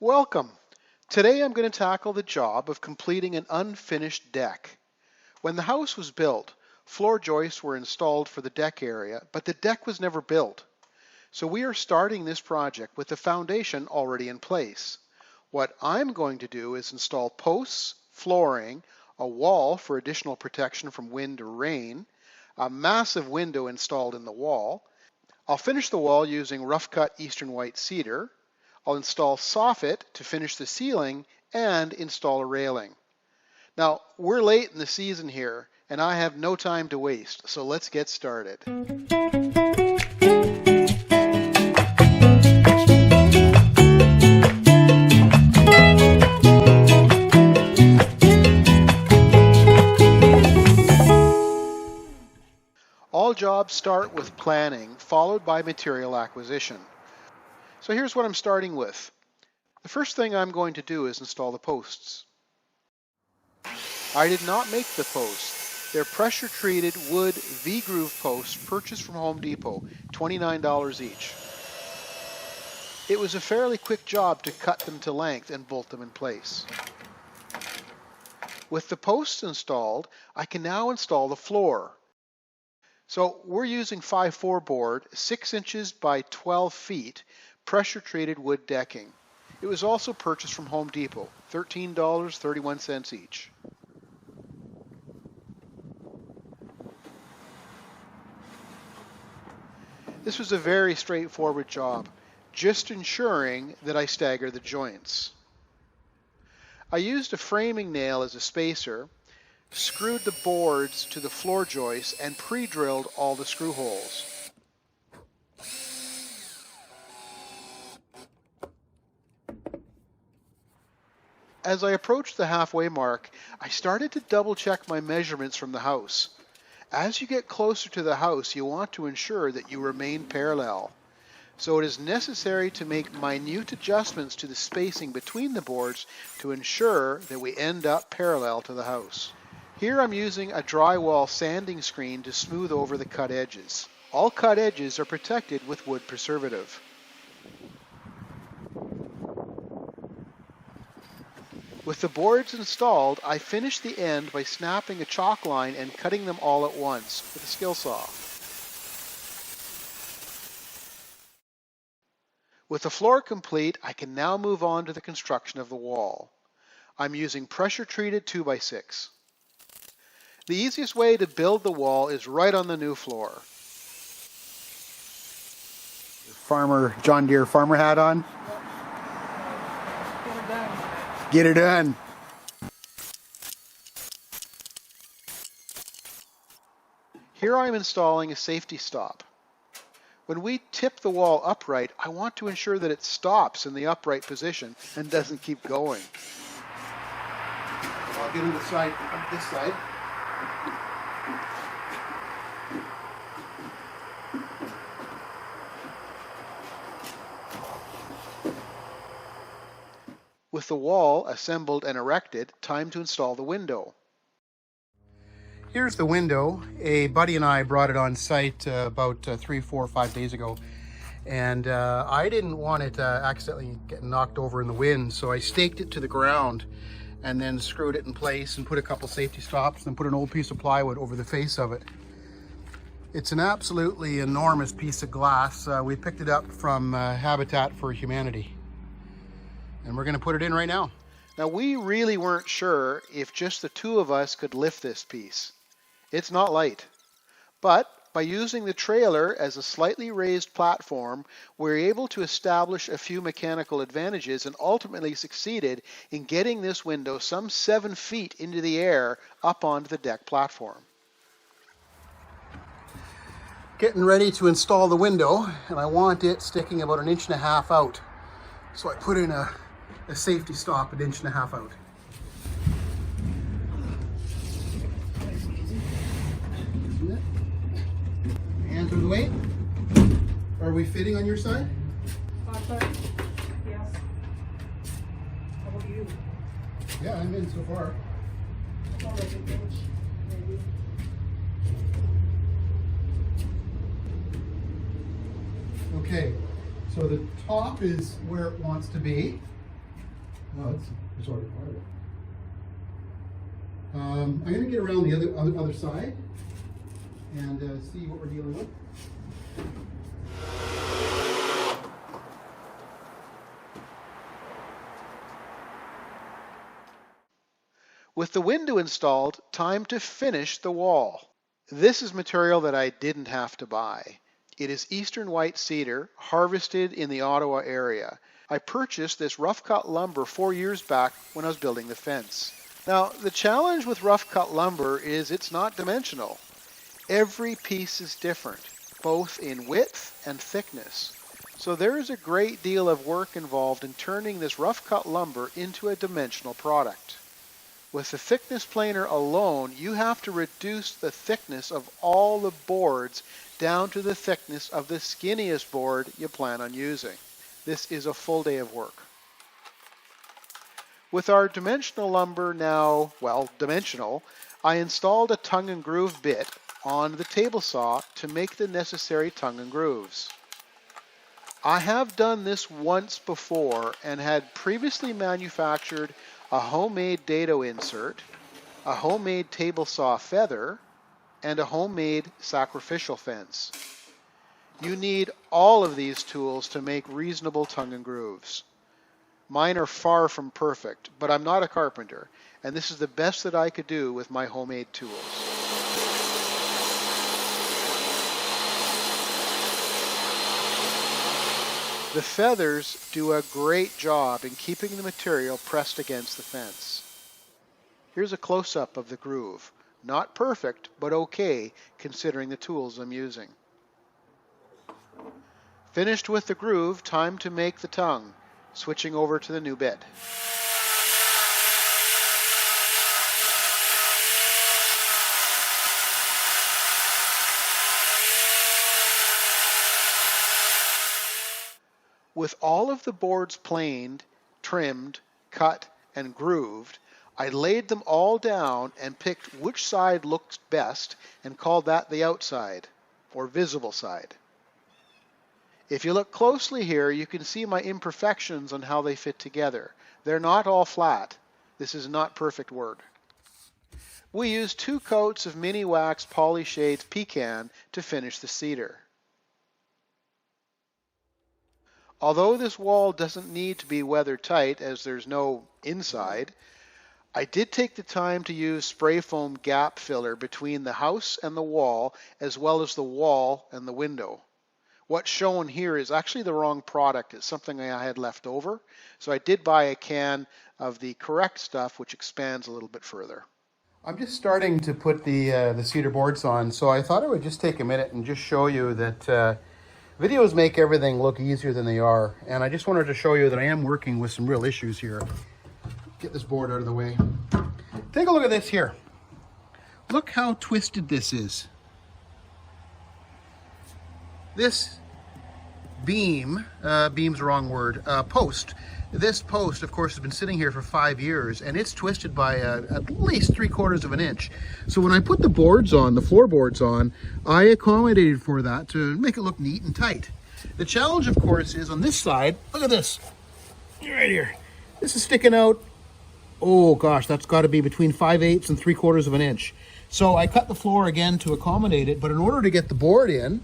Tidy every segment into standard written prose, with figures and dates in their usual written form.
Welcome! Today I'm going to tackle the job of completing an unfinished deck. When the house was built, floor joists were installed for the deck area, but the deck was never built. So we are starting this project with the foundation already in place. What I'm going to do is install posts, flooring, a wall for additional protection from wind or rain, a massive window installed in the wall. I'll finish the wall using rough-cut eastern white cedar. I'll install soffit to finish the ceiling and install a railing. Now, we're late in the season here, and I have no time to waste, so let's get started. All jobs start with planning, followed by material acquisition. So here's what I'm starting with. The first thing I'm going to do is install the posts. I did not make the posts. They're pressure-treated wood V-groove posts purchased from Home Depot, $29 each. It was a fairly quick job to cut them to length and bolt them in place. With the posts installed, I can now install the floor. So we're using 5/4 board, 6 inches by 12 feet, pressure-treated wood decking. It was also purchased from Home Depot, $13.31 each. This was a very straightforward job, just ensuring that I stagger the joints. I used a framing nail as a spacer, screwed the boards to the floor joists, and pre-drilled all the screw holes. As I approached the halfway mark, I started to double check my measurements from the house. As you get closer to the house, you want to ensure that you remain parallel. So it is necessary to make minute adjustments to the spacing between the boards to ensure that we end up parallel to the house. Here I'm using a drywall sanding screen to smooth over the cut edges. All cut edges are protected with wood preservative. With the boards installed, I finished the end by snapping a chalk line and cutting them all at once with a skill saw. With the floor complete, I can now move on to the construction of the wall. I'm using pressure-treated 2x6. The easiest way to build the wall is right on the new floor. John Deere farmer hat on. Get her done. Here I'm installing a safety stop. When we tip the wall upright, I want to ensure that it stops in the upright position and doesn't keep going. I'll get on the side, this side. With the wall assembled and erected, time to install the window. Here's the window. A buddy and I brought it on site about 3, 4, 5 days ago, and I didn't want it accidentally get knocked over in the wind, so I staked it to the ground and then screwed it in place and put a couple safety stops and put an old piece of plywood over the face of it. It's an absolutely enormous piece of glass. We picked it up from Habitat for Humanity, and we're going to put it in right now. Now, we really weren't sure if just the two of us could lift this piece. It's not light, but by using the trailer as a slightly raised platform, we're able to establish a few mechanical advantages and ultimately succeeded in getting this window some 7 feet into the air up onto the deck platform. Getting ready to install the window, and I want it sticking about 1.5 inches out. So I put in a safety stop 1.5 inches out. Hands on the weight. Are we fitting on your side? Yes. How about you? Yeah, I'm in so far. About like an inch, maybe. Okay, so the top is where it wants to be. Oh, it's already part of it. I'm going to get around the other side and see what we're dealing with. With the window installed, time to finish the wall. This is material that I didn't have to buy. It is eastern white cedar, harvested in the Ottawa area. I purchased this rough cut lumber 4 years back when I was building the fence. Now, the challenge with rough cut lumber is it's not dimensional. Every piece is different, both in width and thickness. So there is a great deal of work involved in turning this rough cut lumber into a dimensional product. With the thickness planer alone, you have to reduce the thickness of all the boards down to the thickness of the skinniest board you plan on using. This is a full day of work. With our dimensional lumber now, well, dimensional, I installed a tongue and groove bit on the table saw to make the necessary tongue and grooves. I have done this once before and had previously manufactured a homemade dado insert, a homemade table saw feather, and a homemade sacrificial fence. You need all of these tools to make reasonable tongue and grooves. Mine are far from perfect, but I'm not a carpenter, and this is the best that I could do with my homemade tools. The feathers do a great job in keeping the material pressed against the fence. Here's a close-up of the groove. Not perfect, but okay, considering the tools I'm using. Finished with the groove, time to make the tongue, switching over to the new bit. With all of the boards planed, trimmed, cut, and grooved, I laid them all down and picked which side looked best and called that the outside, or visible side. If you look closely here, you can see my imperfections on how they fit together. They're not all flat. This is not perfect work. We used 2 coats of mini wax polyshades pecan to finish the cedar. Although this wall doesn't need to be weather tight as there's no inside, I did take the time to use spray foam gap filler between the house and the wall, as well as the wall and the window. What's shown here is actually the wrong product. It's something I had left over. So I did buy a can of the correct stuff, which expands a little bit further. I'm just starting to put the cedar boards on, so I thought I would just take a minute and just show you that videos make everything look easier than they are, and I just wanted to show you that I am working with some real issues here. Get this board out of the way. Take a look at this here. Look how twisted this is. This beam, beam's the wrong word, post. This post, of course, has been sitting here for 5 years, and it's twisted by at least 3/4 of an inch. So when I put the boards on, the floorboards on, I accommodated for that to make it look neat and tight. The challenge, of course, is on this side. Look at this, right here. This is sticking out. Oh gosh, that's got to be between 5/8 and 3/4 of an inch. So I cut the floor again to accommodate it, but in order to get the board in,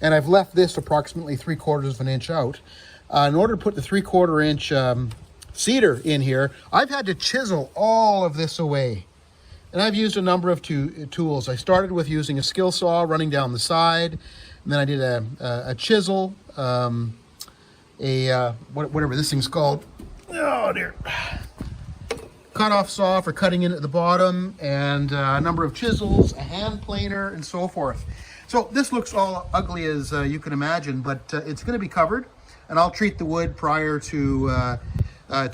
and I've left this approximately 3/4 of an inch out, in order to put the 3/4 inch cedar in here, I've had to chisel all of this away. And I've used a number of tools. I started with using a skill saw running down the side, and then I did a chisel, whatever this thing's called. Oh dear. Cut-off saw for cutting in at the bottom, and a number of chisels, a hand planer, and so forth. So this looks all ugly as you can imagine, but it's going to be covered, and I'll treat the wood prior to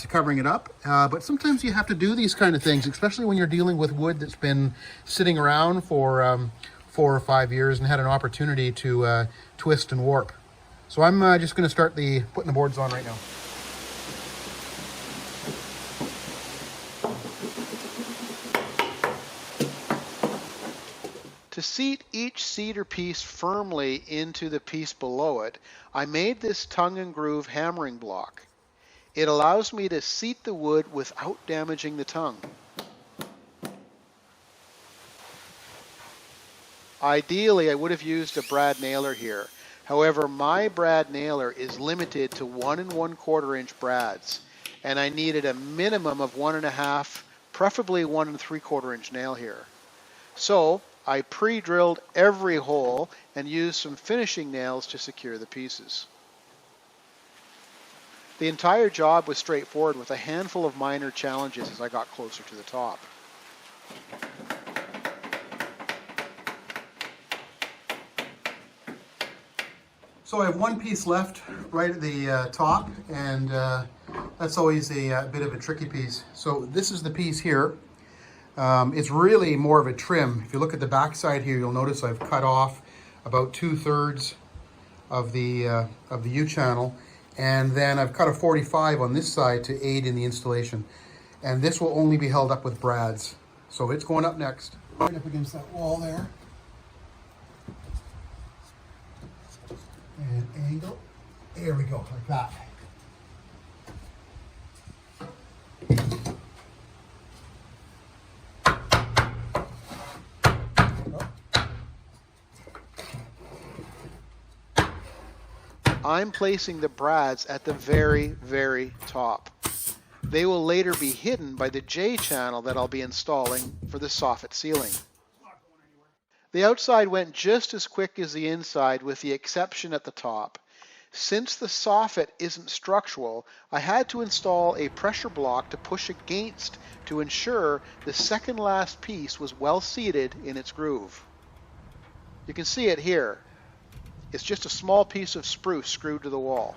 covering it up. But sometimes you have to do these kind of things, especially when you're dealing with wood that's been sitting around for 4 or 5 years and had an opportunity to twist and warp. So I'm just going to start putting the boards on right now. To seat each cedar piece firmly into the piece below it, I made this tongue and groove hammering block. It allows me to seat the wood without damaging the tongue. Ideally, I would have used a brad nailer here. However, my brad nailer is limited to 1 1/4 inch brads, and I needed a minimum of 1.5, preferably 1 3/4 inch nail here. So I pre-drilled every hole and used some finishing nails to secure the pieces. The entire job was straightforward with a handful of minor challenges as I got closer to the top. So I have one piece left right at the top, and that's always a bit of a tricky piece. So this is the piece here. It's really more of a trim. If you look at the back side here, you'll notice I've cut off about 2/3 of the U-channel, and then I've cut a 45 on this side to aid in the installation. And this will only be held up with brads. So it's going up next. Right up against that wall there. And angle. There we go, like that. I'm placing the brads at the very, very top. They will later be hidden by the J-channel that I'll be installing for the soffit ceiling. The outside went just as quick as the inside, with the exception at the top. Since the soffit isn't structural, I had to install a pressure block to push against to ensure the second last piece was well seated in its groove. You can see it here. It's just a small piece of spruce screwed to the wall.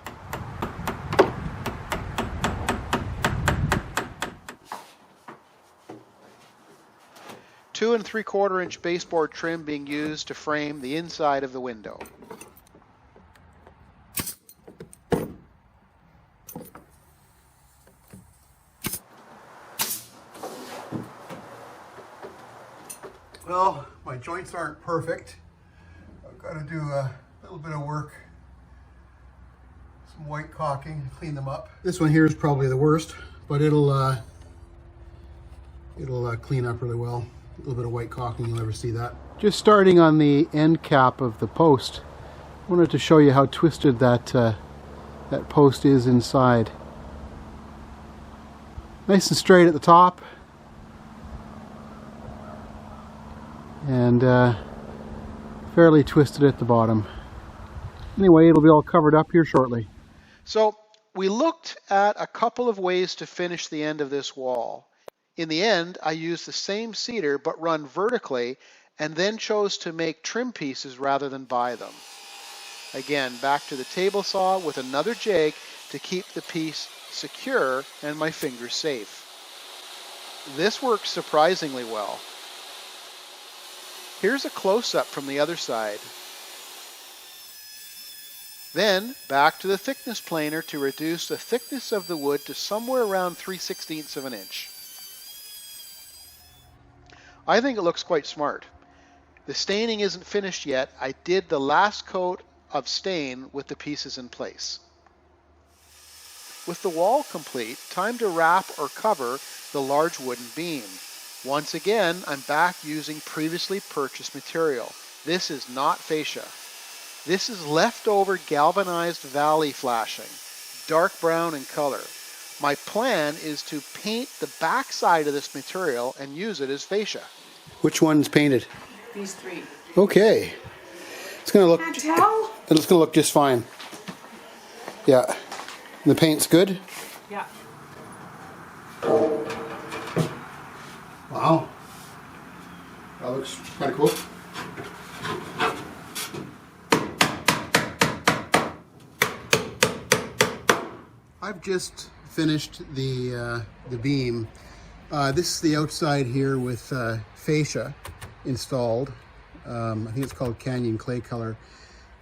Two 2 3/4 inch baseboard trim being used to frame the inside of the window. Well, my joints aren't perfect. I've got to do a little bit of work. Some white caulking, clean them up. This one here is probably the worst, but it'll clean up really well. A little bit of white caulking, you'll never see that. Just starting on the end cap of the post, I wanted to show you how twisted that that post is inside. Nice and straight at the top, and fairly twisted at the bottom. Anyway, it'll be all covered up here shortly. So we looked at a couple of ways to finish the end of this wall. In the end, I used the same cedar but run vertically, and then chose to make trim pieces rather than buy them. Again, back to the table saw with another jig to keep the piece secure and my fingers safe. This works surprisingly well. Here's a close-up from the other side. Then back to the thickness planer to reduce the thickness of the wood to somewhere around 3/16 of an inch. I think it looks quite smart. The staining isn't finished yet. I did the last coat of stain with the pieces in place. With the wall complete, time to wrap or cover the large wooden beam. Once again, I'm back using previously purchased material. This is not fascia. This is leftover galvanized valley flashing, dark brown in color. My plan is to paint the back side of this material and use it as fascia. Which one's painted? These three. Okay. It's gonna look. Can't tell? It's gonna look just fine. Yeah. The paint's good? Yeah. Wow. That looks kind of cool. I've just finished the beam. This is the outside here with fascia installed. I think it's called Canyon Clay Color.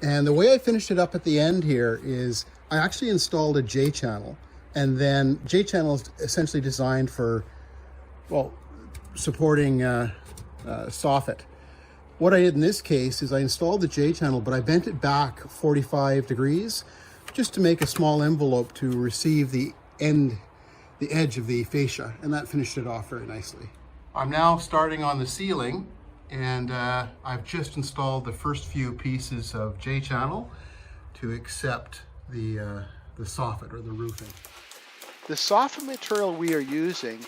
And the way I finished it up at the end here is I actually installed a J-channel. And then J-channel is essentially designed for, well, supporting soffit. What I did in this case is I installed the J-channel, but I bent it back 45 degrees just to make a small envelope to receive the end, the edge of the fascia, and that finished it off very nicely. I'm now starting on the ceiling, and I've just installed the first few pieces of J-channel to accept the soffit or the roofing. The soffit material we are using,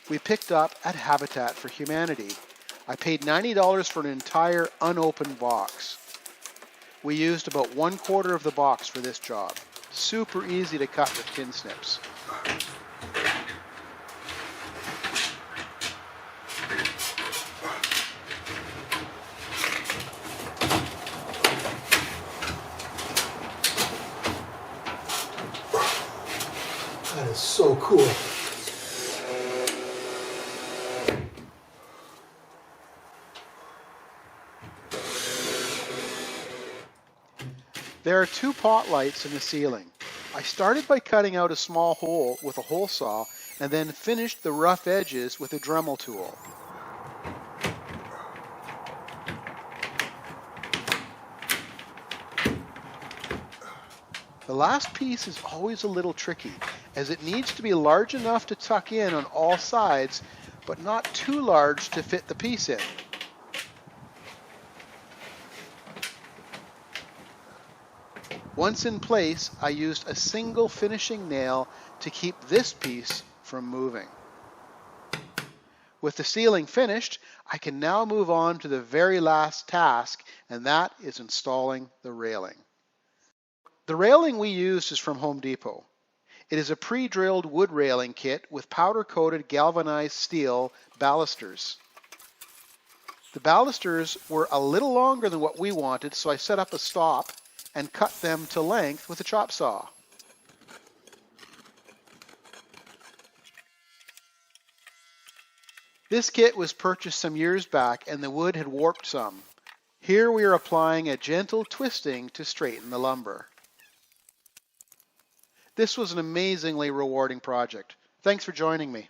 we picked up at Habitat for Humanity. I paid $90 for an entire unopened box. We used about 1/4 of the box for this job. Super easy to cut with tin snips. That is so cool. There are 2 pot lights in the ceiling. I started by cutting out a small hole with a hole saw and then finished the rough edges with a Dremel tool. The last piece is always a little tricky, as it needs to be large enough to tuck in on all sides, but not too large to fit the piece in. Once in place, I used a single finishing nail to keep this piece from moving. With the ceiling finished, I can now move on to the very last task, and that is installing the railing. The railing we used is from Home Depot. It is a pre-drilled wood railing kit with powder-coated galvanized steel balusters. The balusters were a little longer than what we wanted, so I set up a stop and cut them to length with a chop saw. This kit was purchased some years back and the wood had warped some. Here we are applying a gentle twisting to straighten the lumber. This was an amazingly rewarding project. Thanks for joining me.